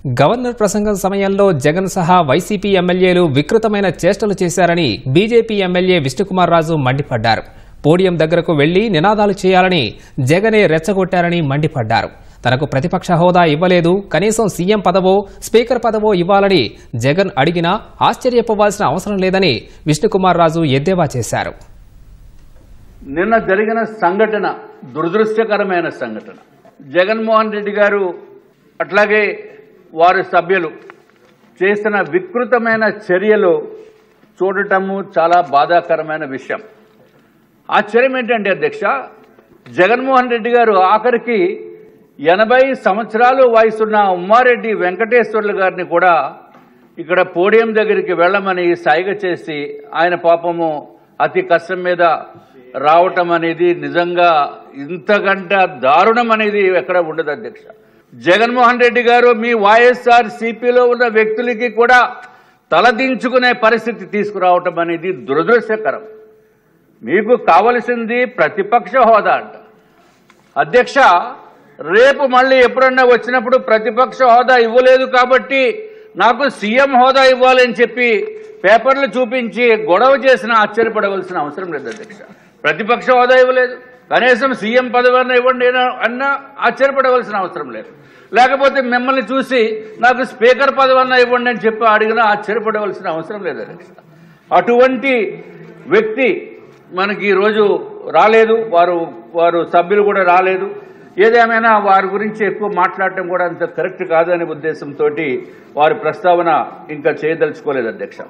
Governor ప్రసంగం సమయంలో జగన్ సహా వైసీపీ ఎమ్మెల్యేలు వికృతమైన చేష్టలు చేశారని బీజేపీ ఎమ్మెల్యే విష్ణుకుమార్ రాజు మండిపడ్డారు. పోడియం దగ్గరకు వెళ్లి నినాదాలు చేయాలని జగనే రెచ్చగొట్టారని మండిపడ్డారు. తనకు ప్రతిపక్ష హోదా ఇవ్వలేదు, కనీసం సీఎం పదవో స్పీకర్ పదవో ఇవ్వాలని జగన్ అడిగినా ఆశ్చర్యపోవాల్సిన అవసరం లేదని విష్ణుకుమార్ రాజు ఎద్దేవా చేశారు. నిన్న జరిగిన సంఘటన దురదృష్టకరమైన సంఘటన. జగన్మోహన్ రెడ్డి గారు అట్లాగే వారి సభ్యులు చేసిన వికృతమైన చర్యలు చూడటము చాలా బాధాకరమైన విషయం. ఆశ్చర్యం ఏంటంటే అధ్యక్ష, జగన్మోహన్ రెడ్డి గారు ఆఖరికి 80 సంవత్సరాలు వయసున్న ఉమ్మారెడ్డి వెంకటేశ్వర్లు గారిని కూడా ఇక్కడ పోడియం దగ్గరికి వెళ్ళమని సైగ చేసి ఆయన పాపము అతి కష్టం మీద రావటం అనేది నిజంగా ఇంతకంటే దారుణం అనేది ఎక్కడ ఉండదు అధ్యక్ష. జగన్మోహన్ రెడ్డి గారు మీ వైఎస్ఆర్ సిపిలో ఉన్న వ్యక్తులకి కూడా తలదించుకునే పరిస్థితి తీసుకురావటం అనేది దురదృష్టకరం. మీకు కావలసింది ప్రతిపక్ష హోదా అంట. అధ్యక్ష, రేపు మళ్ళీ ఎప్పుడన్నా వచ్చినప్పుడు ప్రతిపక్ష హోదా ఇవ్వలేదు కాబట్టి నాకు సీఎం హోదా ఇవ్వాలని చెప్పి పేపర్లు చూపించి గొడవ చేసిన ఆశ్చర్యపడవలసిన అవసరం లేదు అధ్యక్ష. ప్రతిపక్ష హోదా ఇవ్వలేదు, కనీసం సీఎం పదవి ఇవ్వండి అన్నా ఆశ్చర్యపడవలసిన అవసరం లేదు. లేకపోతే మిమ్మల్ని చూసి నాకు స్పీకర్ పదవి ఇవ్వండి అని చెప్పి అడిగినా ఆశ్చర్యపడవలసిన అవసరం లేదు అధ్యక్ష. అటువంటి వ్యక్తి మనకి ఈరోజు రాలేదు, వారు సభ్యులు కూడా రాలేదు. ఏదేమైనా వారి గురించి ఎక్కువ మాట్లాడటం కూడా అంత కరెక్ట్ కాదనే ఉద్దేశంతో వారి ప్రస్తావన ఇంకా చేయదలుచుకోలేదు అధ్యక్ష.